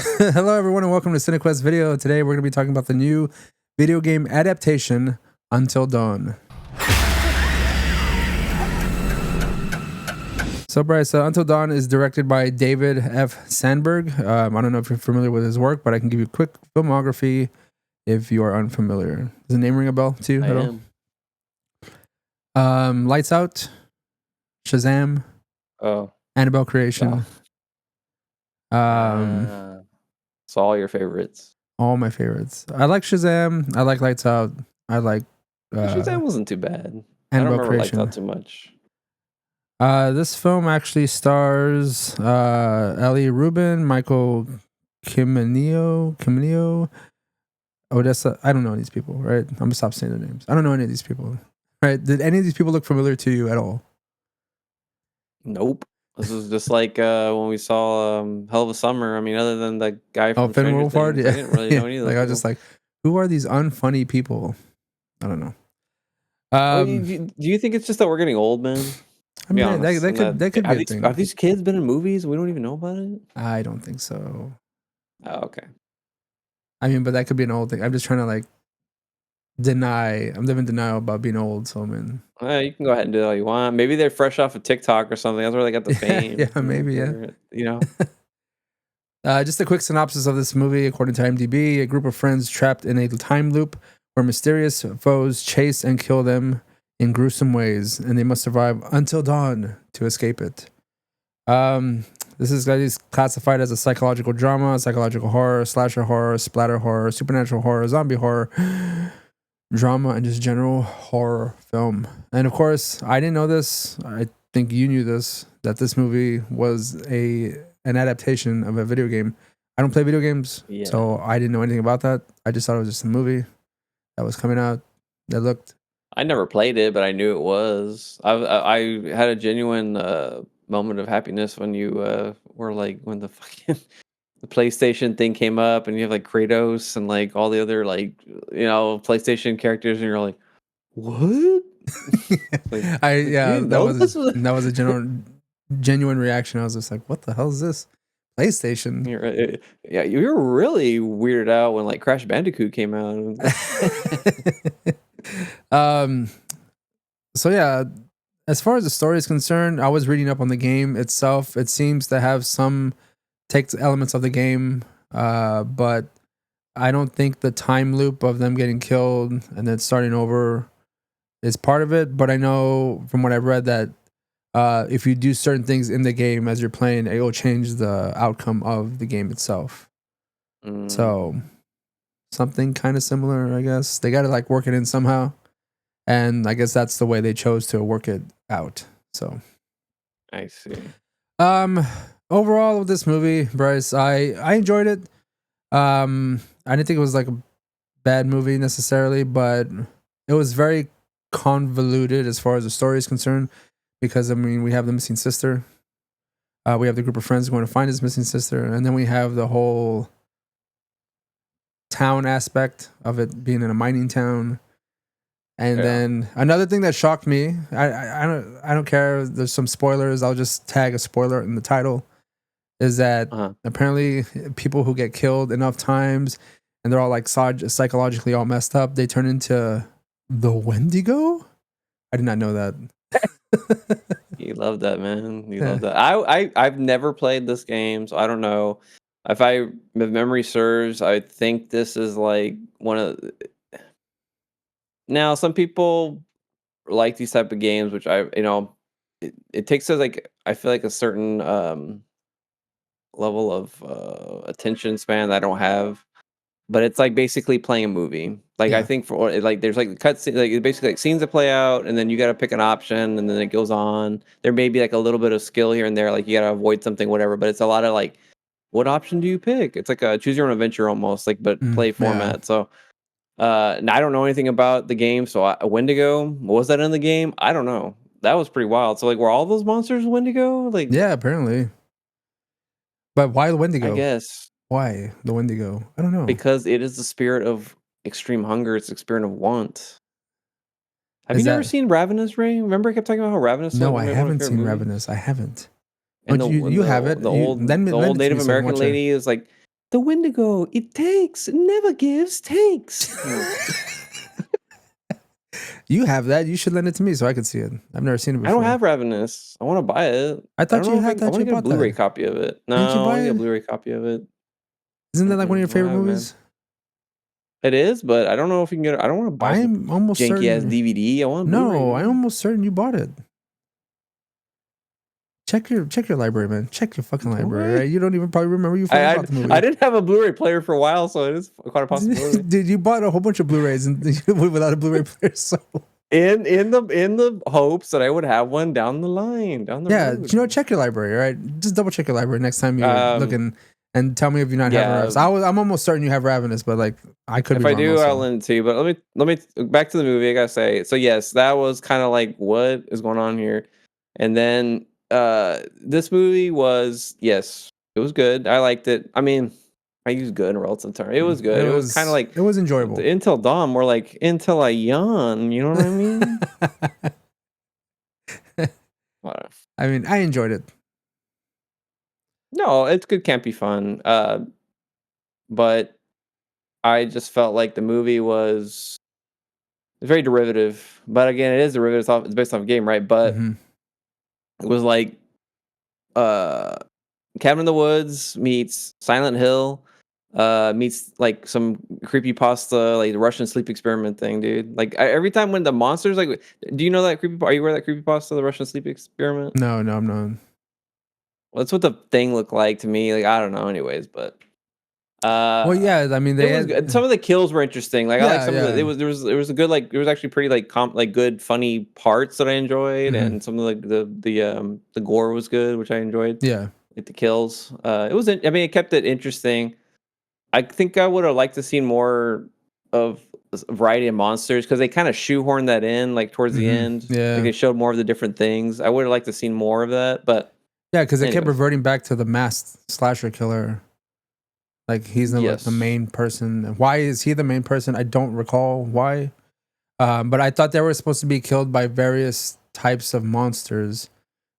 Hello, everyone, and welcome to CineQuest video. Today, we're going to be talking about the new video game adaptation, Until Dawn. So, Bryce, Until Dawn is directed by David F. Sandberg. I don't know if you're familiar with his work, but I can give you a quick filmography if you are unfamiliar. Does the name ring a bell to you? I am. Lights Out, Shazam, Annabelle Creation. It's all your favorites. All my favorites. I like Shazam. I like Lights Out. I like Shazam wasn't too bad. Annabelle I don't remember Creation. Lights Out too much. This film actually stars Ellie Rubin, Michael Cimineo, Odessa. I don't know these people, right? I'm gonna stop saying their names. I don't know any of these people, right? Did any of these people look familiar to you at all? Nope. This was just like when we saw Hell of a Summer. I mean, other than the guy from Finn Stranger Wolfhard, Things, yeah. I didn't really know any of those like I was just like, who are these unfunny people? I don't know. Do you think it's just that we're getting old, man? I mean, that could be a thing. Have these kids been in movies? We don't even know about it. I don't think so. Oh, okay. I mean, but that could be an old thing. I'm just trying to like deny. I'm living in denial about being old. So I'm in. You can go ahead and do all you want. Maybe they're fresh off of TikTok or something. That's where they got the fame. Yeah, maybe. Yeah. You know. Just a quick synopsis of this movie. According to IMDb, a group of friends trapped in a time loop where mysterious foes chase and kill them in gruesome ways, and they must survive until dawn to escape it. This is classified as a psychological drama, psychological horror, slasher horror, splatter horror, supernatural horror, zombie horror, drama, and just general horror film. And of course, I didn't know this. I think you knew this, that this movie was an adaptation of a video game. I don't play video games, so I didn't know anything about that. I just thought it was just a movie that was coming out that looked. I never played it, but I knew it was. I had a genuine moment of happiness when you were like, when the fucking the PlayStation thing came up, and you have like Kratos and like all the other like PlayStation characters, and you're like, what? Like, that was a genuine reaction. I was just like, what the hell is this? PlayStation. You were really weirded out when like Crash Bandicoot came out. So yeah, as far as the story is concerned, I was reading up on the game itself. It seems to have takes elements of the game, but I don't think the time loop of them getting killed and then starting over is part of it. But I know from what I've read that if you do certain things in the game as you're playing, it will change the outcome of the game itself. So something kind of similar, I guess. They got to like work it in somehow. And I guess that's the way they chose to work it out. So I see. Overall with this movie, Bryce, I enjoyed it. I didn't think it was like a bad movie necessarily, but it was very convoluted as far as the story is concerned. Because I mean, we have the missing sister. We have the group of friends going to find his missing sister, and then we have the whole town aspect of it being in a mining town. And then another thing that shocked me, I don't care. There's some spoilers. I'll just tag a spoiler in the title. Is that apparently people who get killed enough times and they're all like psychologically all messed up, they turn into the Wendigo? I did not know that. You love that, man. You love that. I've never played this game, so I don't know. If memory serves, I think this is like one of. Now, some people like these type of games, which it takes us like I feel like a certain level of attention span that I don't have. But it's like basically playing a movie. Like I think for like there's like cutscenes, like basically like scenes that play out, and then you got to pick an option, and then it goes on. There may be like a little bit of skill here and there, like you got to avoid something, whatever. But it's a lot of like, what option do you pick? It's like a choose your own adventure almost, like but play format. Yeah. So, I don't know anything about the game. So Wendigo, was that in the game? I don't know. That was pretty wild. So like, were all those monsters Wendigo? Like, yeah, apparently. But why the Wendigo? I guess. Why the Wendigo? I don't know. Because it is the spirit of extreme hunger. It's the spirit of want. Have you never seen Ravenous, Ray? Remember I kept talking about how Ravenous? No, I haven't seen Ravenous. I haven't. And you have it. The old Native American lady is like The Wendigo, it takes, never gives, takes. You have that. You should lend it to me so I can see it. I've never seen it I don't before. have Ravenous. I want to buy it. I I don't thought know you if had I that. want You to get a bought Blu-ray that. copy of it. No, Didn't you I want buy to get a it? Blu-ray copy of it. Isn't that like one of your I don't favorite have it, movies? man. It is, but I don't know if you can get it. I don't want to buy some I'm almost janky ass certain. DVD. I want a Blu-ray, No, I'm dude. almost certain you bought it. Check your library, man. Check your fucking library, What? right? You don't even probably remember you fucking bought the movie. I didn't have a Blu-ray player for a while, so it is quite a possibility. Dude, you bought a whole bunch of Blu-rays and without a Blu-ray player. So In the hopes that I would have one down the line, down the yeah, road. you know, check your library, right? Just double check your library next time you're looking, and tell me if you're not having Yeah. Ravenous. I'm almost certain you have Ravenous, but like I could If be I wrong. do, Also. I'll lend it to you. But let me back to the movie. I gotta say, so yes, that was kind of like what is going on here, and then this movie was, yes, it was good. I liked it. I mean, I use good in a relative term. It was good. It was kind of like it was enjoyable. Until Dawn, more like Until I Yawn. You know what I mean? I mean, I enjoyed it. No, it's good, campy fun. But I just felt like the movie was very derivative. But again, it is derivative. It's based off a game, right? But Mhm. it was like uh Cabin in the Woods meets Silent Hill, meets like some creepy pasta, like the Russian sleep experiment thing, dude. Like every time when the monsters, like, do you know that creepy? Are you aware of that creepy pasta, the Russian sleep experiment? No, I'm not. Well, that's what the thing looked like to me. Like, I don't know, anyways, but Well, yeah, I mean, it they was had, good. Some of the kills were interesting. Like, I like yeah, some of the. yeah. There was a good, like, there was actually pretty like good funny parts that I enjoyed, Mhm. and some of like the gore was good, which I enjoyed. Yeah. Like the kills. It was. I mean, it kept it interesting. I think I would have liked to see more of a variety of monsters because they kind of shoehorned that in like towards the Mhm. end. Like Yeah. they showed more of the different things. I would have liked to see more of that, but Yeah, because they kept anyways, reverting back to the masked slasher killer. Like he's the yes. main person. Why is he the main person? I don't recall why. But I thought they were supposed to be killed by various types of monsters.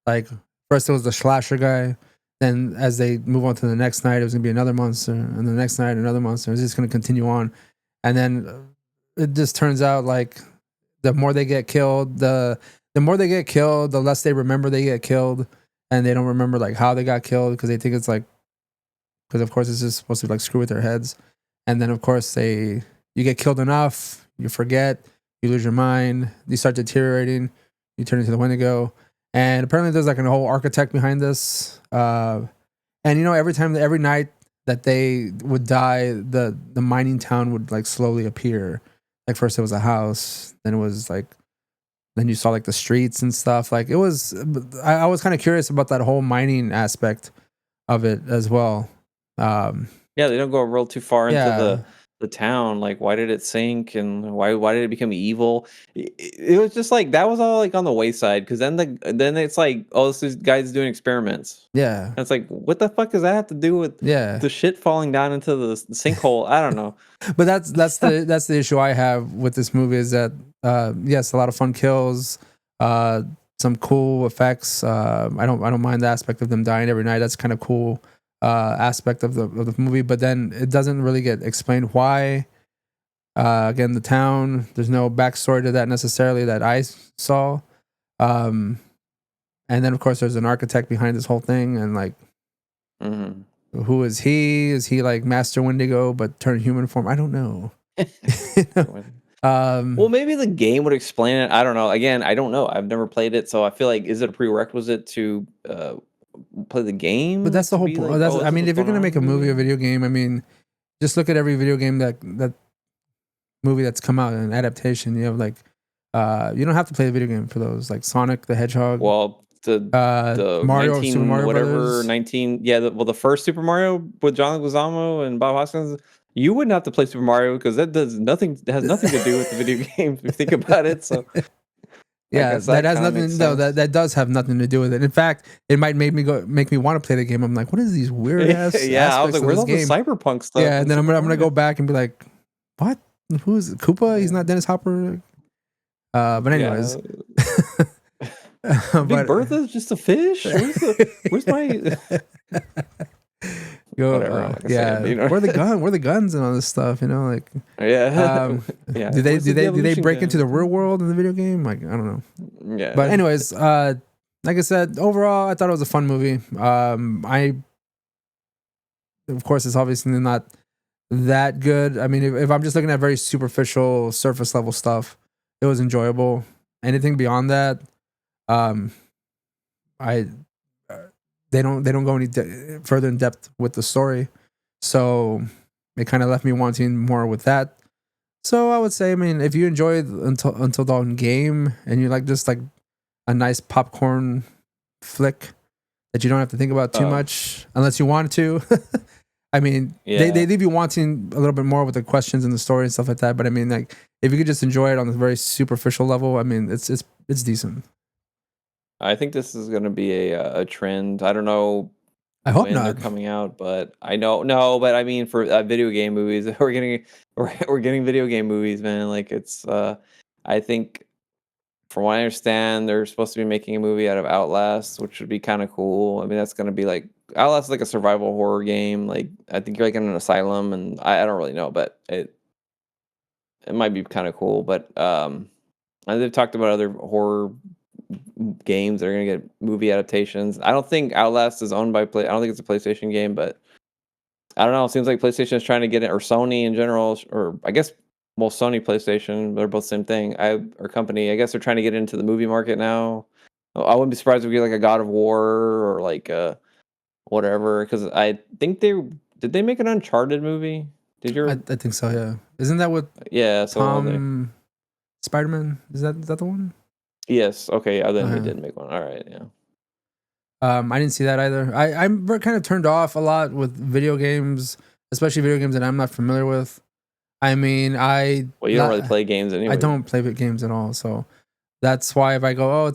Like first it was the slasher guy. Then as they move on to the next night, it was gonna be another monster, and the next night another monster. It's just gonna continue on, and then it just turns out like the more they get killed, the more they get killed, the less they remember they get killed, and they don't remember like how they got killed because they think it's like because of course it's just supposed to like screw with their heads, and then of course you get killed enough, you forget, you lose your mind, you start deteriorating, you turn into the Wendigo, and apparently there's like a whole architect behind this, and you know every night that they would die, the mining town would like slowly appear. Like first it was a house, then it was like then you saw like the streets and stuff. Like it was, I was kind of curious about that whole mining aspect of it as well. Um, Yeah, they don't go real too far into yeah, the town. Like, why did it sink, and why did it become evil? It was just like that was all like on the wayside. Because then it's like, oh, this guy's doing experiments. yeah, And it's like, what the fuck does that have to do with yeah. the shit falling down into the sinkhole? I don't know. But that's the issue I have with this movie is that yes, a lot of fun kills, uh, some cool effects. I don't mind the aspect of them dying every night. That's kind of cool aspect of the movie. But then it doesn't really get explained why. Again, the town. There's no backstory to that necessarily that I saw. Um, and then of course there's an architect behind this whole thing, and like Mhm. who is he? Is he like Master Wendigo but turned human form? I don't know. Well, maybe the game would explain it. I don't know. Again, I don't know. I've never played it, so I feel like is it a prerequisite to play the game? But Like that's the to whole be point. like, That's oh, I this is mean, what's if you're going gonna on make in a the movie, a movie? video game, I mean, just look at every video game that movie that's come out, an adaptation. You have like, you don't have to play the video game for those, like Sonic the Hedgehog, Well, the Mario, Super 19 Mario whatever Brothers. 19 yeah, the first Super Mario with John Leguizamo and Bob Hoskins, you wouldn't have to play Super Mario because that has nothing to do with the video game if you think about it. So I Yeah, guess that that has kind of makes nothing. No, sense. that does have nothing to do with it. In fact, it might make me want to play the game. I'm like, what is these weird ass Yeah, I was aspects like, of where's this all the game? cyberpunk stuff Yeah, in and then Super I'm gonna go Mario? back and be like, what? Who's Koopa? He's Yeah. not Dennis Hopper. But anyways, Yeah. Big but Bertha's just a fish? Where's my Go, whatever. I'm not gonna say it, but yeah. you know. Where the guns and all this stuff? You know, like, Yeah, yeah. Where's the do they de-evolution break into the real gun? world in the video game? Like, I don't know. But Yeah. anyways, like I said, overall, I thought it was a fun movie. I, of course, it's obviously not that good. I mean, if I'm just looking at very superficial, surface level stuff, it was enjoyable. Anything beyond that, um, I they don't go any further in depth with the story, so it kind of left me wanting more with that. So I would say, I mean, if you enjoyed Until Dawn game and you like just like a nice popcorn flick that you don't have to think about too Oh, much unless you want to. I mean, they yeah. leave you wanting a little bit more with the questions and the story and stuff like that. But I mean, like if you could just enjoy it on a very superficial level, I mean, it's decent. I think this is gonna be a trend. I don't know I hope when they're not. coming out, but I know no, but I mean for video game movies, we're getting video game movies, man. Like it's I think from what I understand, they're supposed to be making a movie out of Outlast, which would be kind of cool. I mean, that's gonna be like Outlast is like a survival horror game. Like I think you're like in an asylum, and I don't really know, but it might be kind of cool. But and they've talked about other horror games that are gonna get movie adaptations. I don't think Outlast is owned by Play. I don't think it's a PlayStation game, but I don't know. It seems like PlayStation is trying to get it, or Sony in general, or I guess well, Sony, PlayStation, they're both same thing. Or company. I guess they're trying to get into the movie market now. I wouldn't be surprised if we get like a God of War or like whatever. Because I think they make an Uncharted movie? Did I you? think so. Yeah, isn't that what Yeah. So they. Tom Spider Man is that the one? Yes. Okay. Yeah. Then they Uh-huh. did make one. All right. Yeah. I didn't see that either. I'm kind of turned off a lot with video games, especially video games that I'm not familiar with. I mean, Well, you don't really play games I anyway. don't play games at all, so that's why if I go, oh,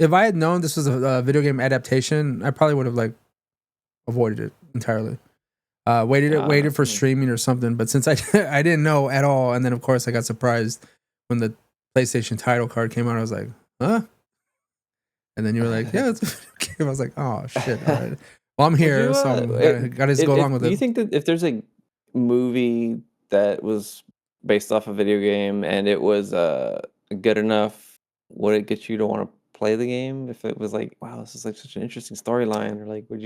if I had known this was a video game adaptation, I probably would have like avoided it entirely. Waited for Hmm. streaming or something. But since I I didn't know at all, and then of course I got surprised when the PlayStation title card came out. I was like, huh? And then you were like, yeah, it's a video game. I was like, oh shit, all right. Well, I'm Would here, you, so gotta just go along if with do it. you think that if there's a movie that was based off a video game and it was, good enough, would it get you to wanna play the game? If it was like, "Wow, this is, like, such an interesting storyline," or, like, is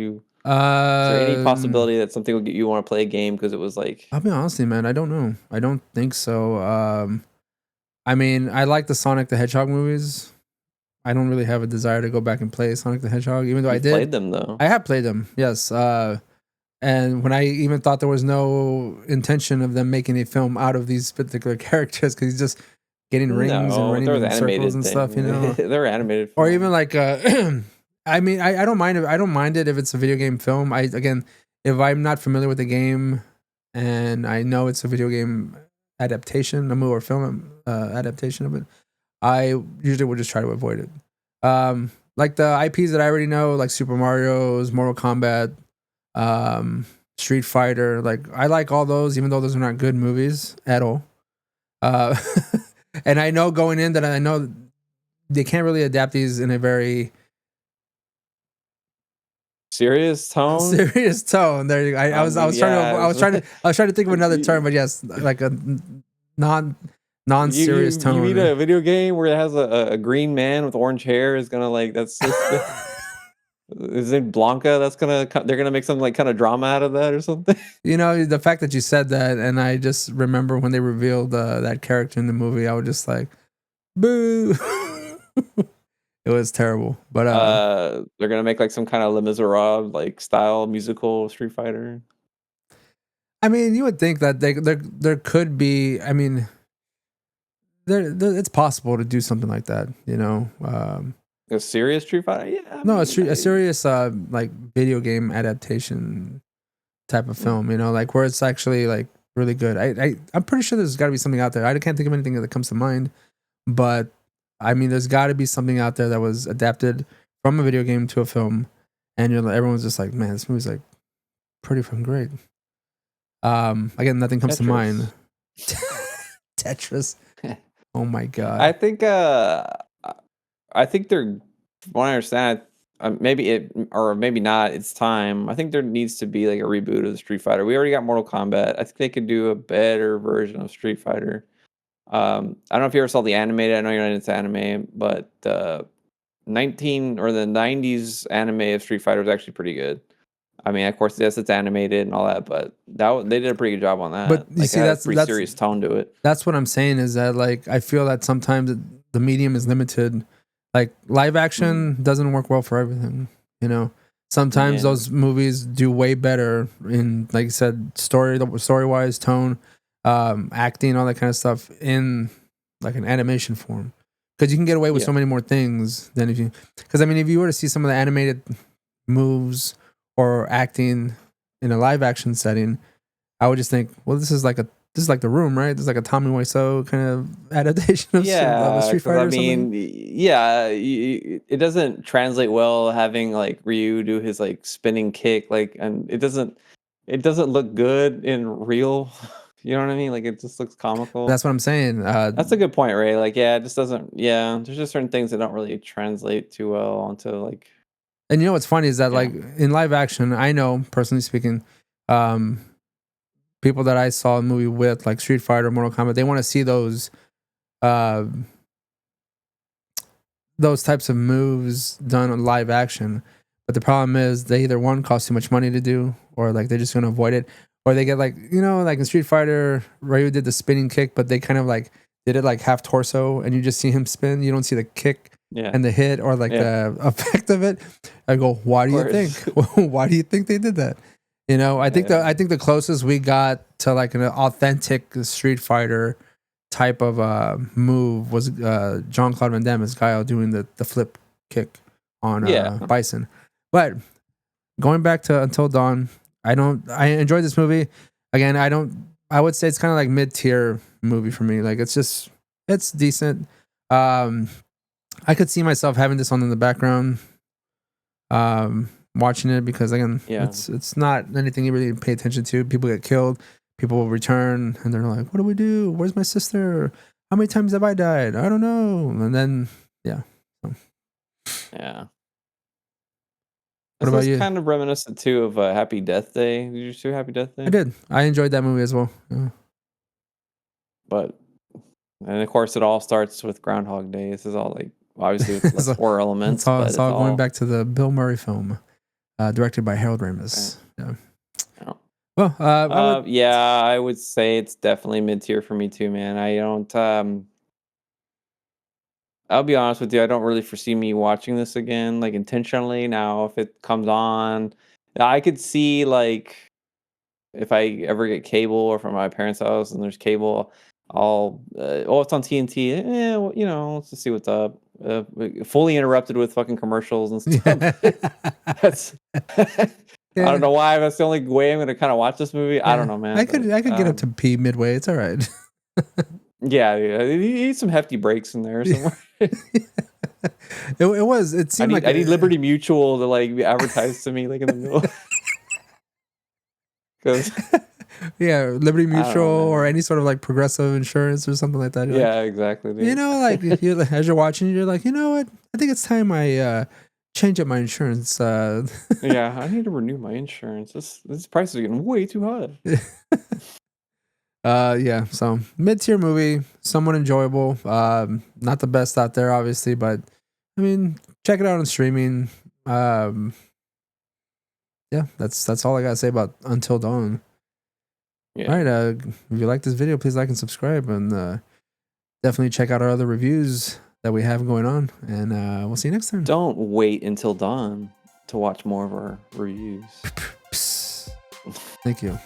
there any Um, possibility that something would get you wanna play a game because it was, like I'll be honest, with you, man. I don't know. I don't think so. I mean, I like the Sonic the Hedgehog movies. I don't really have a desire to go back and play Sonic the Hedgehog, even though I you've did. played them, though. I have played them, yes. And when I even thought there was no intention of them making a film out of these particular characters, because he's just getting rings and No, running there was in circles animated and stuff, you thing. know. There were animated Or even films. like, I mean, I don't mind it. I don't mind it if it's a video game film. I again, if I'm not familiar with the game and I know it's a video game adaptation, a movie or film adaptation of it, I usually would just try to avoid it. Like the IPs that I already know, like Super Mario's, Mortal Kombat, Street Fighter. Like I like all those, even though those are not good movies at all. Uh, and I know going in that I know they can't really adapt these in a very Serious tone? serious tone. There, you go. I mean, yeah, I was trying to think of another term, you but yes, like a non non You serious you mean tone. a video game where it has a green man with orange hair is gonna like that's is it Blanca that's they're gonna make some like kind of drama out of that or something? You know, the fact that you said that, and I just remember when they revealed that character in the movie, I was just like, boo. It was terrible. But They're gonna make like some kind of Les Miserables like style musical Street Fighter. I mean, you would think that there could be. I mean, there it's possible to do something like that. You know, A serious Street Fighter? Yeah, I no, mean, a serious like video game adaptation type of film. You know, like where it's actually like really good. I'm pretty sure there's got to be something out there. I can't think of anything that comes to mind, but I mean, there's got to be something out there that was adapted from a video game to a film, and everyone's just like, man, this movie's like pretty fucking great. Again, nothing comes to mind. Tetris. Tetris. Oh my I god. think I think they're from what I understand, maybe it or maybe not. It's time. I think there needs to be like a reboot of the Street Fighter. We already got Mortal Kombat. I think they could do a better version of Street Fighter. I don't know if you ever saw the animated. I know you're not into anime, but 19 or the 90s anime of Street Fighter was actually pretty good. I mean, of course, yes, it's animated and all that, but they did a pretty good job on that. But you like, see, it had a that's pretty serious tone to it. That's what I'm saying is that like I feel that sometimes the medium is limited. Like live action doesn't work well for everything, you know. Sometimes those movies do way better in, like you said, story wise, tone, acting, all that kind of stuff in like an animation form. Because you can get away with so many more things than if you. Because I mean, if you were to see some of the animated moves or acting in a live action setting, I would just think, well, this is like The Room, right? This is like a Tommy Wiseau kind of adaptation of a Street Fighter. I mean, it doesn't translate well having like Ryu do his like spinning kick, like, and it doesn't look good in real. You know what I mean? Like, it just looks comical. That's what I'm saying. That's a good point, Ray. Like, yeah, it just doesn't. Yeah, there's just certain things that don't really translate too well onto like. And you know what's funny is that like in live action, I know personally speaking, people that I saw a movie with like Street Fighter, Mortal Kombat, they want to see those types of moves done on live action. But the problem is they either one cost too much money to do, or like they're just gonna avoid it, or they get like, you know, like in Street Fighter, Ryu did the spinning kick, but they kind of like did it like half torso, and you just see him spin. You don't see the kick and the hit or like the effect of it. I go, why do you think? Why do you think they did that? You know, I think the closest we got to like an authentic Street Fighter type of move was Jean-Claude Van Damme as Guile doing the flip kick on Bison. But going back to Until Dawn, I enjoyed this movie. Again, I would say it's kind of like mid-tier movie for me. Like it's decent. I could see myself having this on in the background, watching it, because again, it's not anything you really pay attention to. People get killed, people will return, and they're like, "What do we do? Where's my sister? How many times have I died? I don't know." And then, What about you? Kind of reminiscent too of Happy Death Day. Did you see Happy Death Day? I did. I enjoyed that movie as well. Yeah. And of course, it all starts with Groundhog Day. This is all like, obviously, it's less horror elements. It's all going back to the Bill Murray film, directed by Harold Ramis. Okay. Yeah. Well, I would say it's definitely mid-tier for me too, man. I don't. I'll be honest with you. I don't really foresee me watching this again, like intentionally. Now, if it comes on, I could see like if I ever get cable or from my parents' house and there's cable, I'll it's on TNT. Well, you know, let's just see what's up. Fully interrupted with fucking commercials and stuff. That's I don't know why. That's the only way I'm gonna kind of watch this movie. I don't know, man. I could get up to pee midway. It's all right. Yeah. You need some hefty breaks in there somewhere. It seemed I need Liberty Mutual to like be advertised to me like in the middle. Liberty Mutual or any sort of like Progressive Insurance or something like that. Exactly. Dude. You know, like if you as you're watching, you're like, you know what? I think it's time I change up my insurance. I need to renew my insurance. This price is getting way too high. So mid-tier movie, somewhat enjoyable. Not the best out there, obviously, but I mean, check it out on streaming. That's all I gotta say about Until Dawn. All right, if you like this video, please like and subscribe, and definitely check out our other reviews that we have going on, and we'll see you next time. Don't wait until dawn to watch more of our reviews. Thank you.